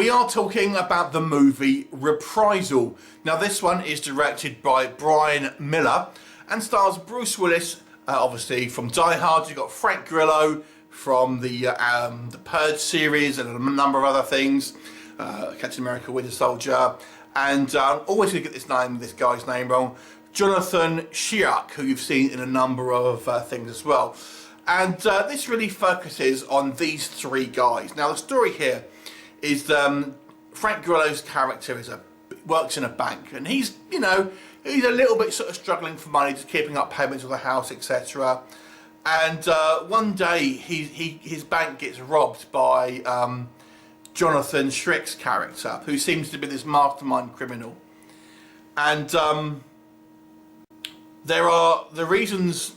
we are talking about the movie Reprisal. Now this one is directed by Brian Miller and stars Bruce Willis, obviously from Die Hard. You've got Frank Grillo from the Purge series and a number of other things. Captain America, Winter Soldier, and I'm always going to get this guy's name wrong. Johnathon Schaech, who you've seen in a number of things as well. And this really focuses on these three guys. Now the story here is Frank Grillo's character works in a bank, and he's a little bit sort of struggling for money, just keeping up payments of the house, etc. And one day his bank gets robbed by Johnathon Schaech's character, who seems to be this mastermind criminal. And there are reasons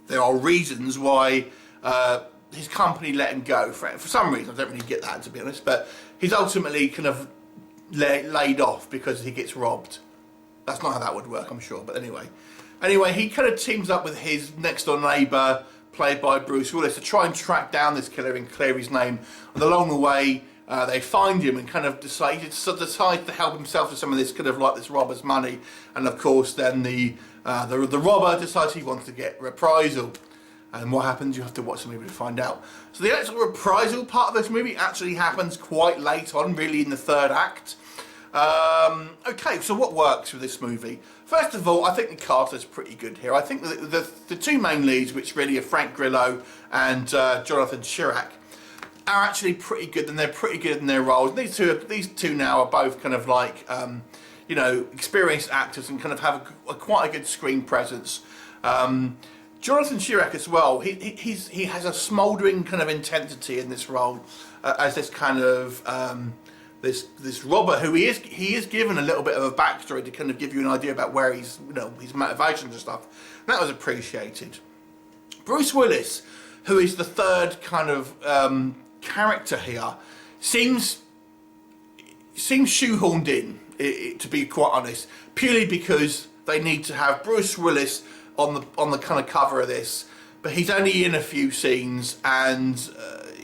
why his company let him go for some reason. I don't really get that, to be honest, but he's ultimately kind of laid off because he gets robbed. That's not how that would work, I'm sure, but anyway, he kind of teams up with his next door neighbour, played by Bruce Willis, to try and track down this killer and clear his name. And along the way, they find him and kind of decide to help himself to some of this kind of like this robber's money. And of course, then the robber decides he wants to get reprisal. And what happens? You have to watch the movie to find out. So the actual reprisal part of this movie actually happens quite late on, really in the third act. Okay, so what works with this movie? First of all, I think the cast is pretty good here. I think the two main leads, which really are Frank Grillo and Johnathon Schaech, are actually pretty good, and they're pretty good in their roles. These two now are both kind of like experienced actors and kind of have quite a good screen presence. Johnathon Schaech as well. He has a smouldering kind of intensity in this role as this kind of this robber who he is given a little bit of a backstory to kind of give you an idea about where his motivations and stuff. And that was appreciated. Bruce Willis, who is the third kind of character here, seems shoehorned in, to be quite honest, purely because they need to have Bruce Willis on the kind of cover of this, but he's only in a few scenes, and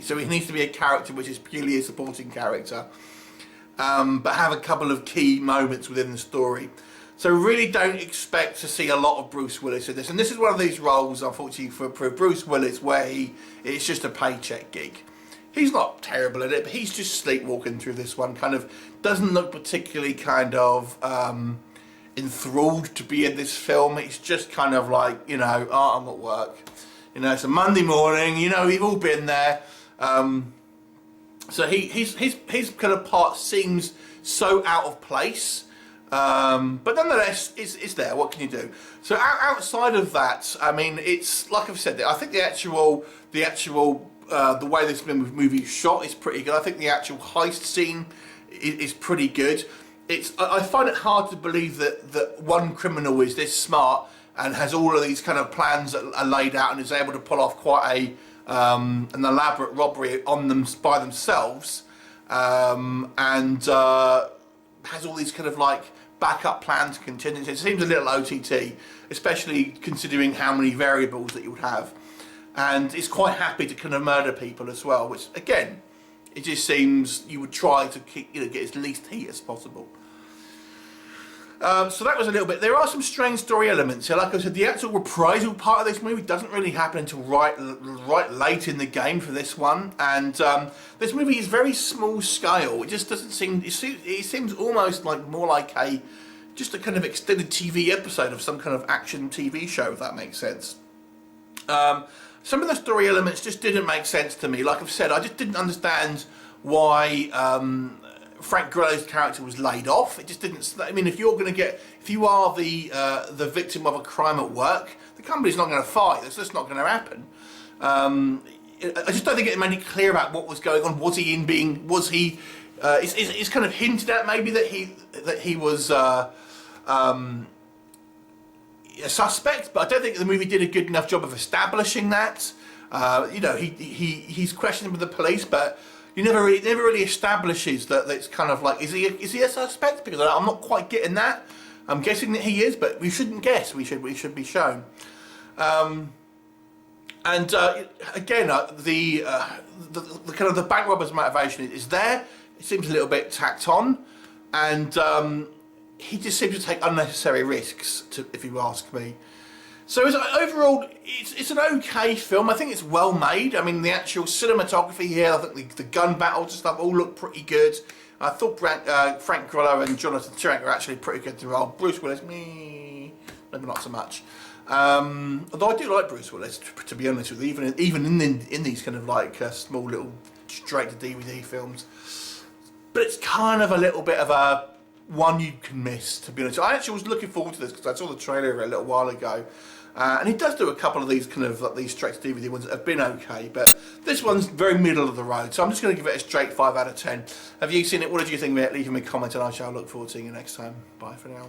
so he needs to be a character which is purely a supporting character, but have a couple of key moments within the story. So really don't expect to see a lot of Bruce Willis in this, and this is one of these roles, unfortunately, for Bruce Willis, where it's just a paycheck gig. He's not terrible at it, but he's just sleepwalking through this one. Kind of doesn't look particularly kind of enthralled to be in this film. It's just kind of like, I'm at work. It's a Monday morning. We've all been there. So his kind of part seems so out of place. But nonetheless, it's there. What can you do? So outside of that, I mean, it's like I've said. I think the way this movie is shot is pretty good. I think the actual heist scene is pretty good. I find it hard to believe that one criminal is this smart and has all of these kind of plans that are laid out and is able to pull off quite an elaborate robbery on them by themselves, and has all these kind of like backup plans, contingencies. It seems a little OTT, especially considering how many variables that you would have. And it's quite happy to kind of murder people as well, which again, it just seems you would try to keep, get as least heat as possible. So that was a little bit. There are some strange story elements here. Like I said, the actual reprisal part of this movie doesn't really happen until right late in the game for this one. And this movie is very small scale. It just doesn't seem. It seems almost like more like just a kind of extended TV episode of some kind of action TV show, if that makes sense. Some of the story elements just didn't make sense to me. Like I've said, I just didn't understand why Frank Grillo's character was laid off. It just didn't. I mean, if you are the victim of a crime at work, the company's not going to fight. That's just not going to happen. I just don't think it made it clear about what was going on. It's kind of hinted at maybe that he was a suspect, but I don't think the movie did a good enough job of establishing that. He's questioned with the police, but you never really establishes that it's kind of like, is he a suspect? Because I'm not quite getting that. I'm guessing that he is, but we shouldn't guess. We should be shown. Again, the kind of the bank robber's motivation is there. it seems a little bit tacked on, and he just seems to take unnecessary risks, if you ask me. So overall, it's an okay film. I think it's well made. I mean, the actual cinematography here, I think the gun battles and stuff all look pretty good. I thought Frank Grillo and Johnathon Schaech were actually pretty good to roll. Bruce Willis, maybe not so much. Although I do like Bruce Willis, to be honest with you, even in these kind of like small little straight to DVD films. But it's kind of a little bit of a one you can miss, to be honest. I actually was looking forward to this because I saw the trailer of it a little while ago. And he does do a couple of these kind of like these straight to DVD ones that have been okay, but this one's very middle of the road, so I'm just going to give it a straight 5 out of 10. Have you seen it? What did you think of it? Leave me a comment and I shall look forward to seeing you next time. Bye for now.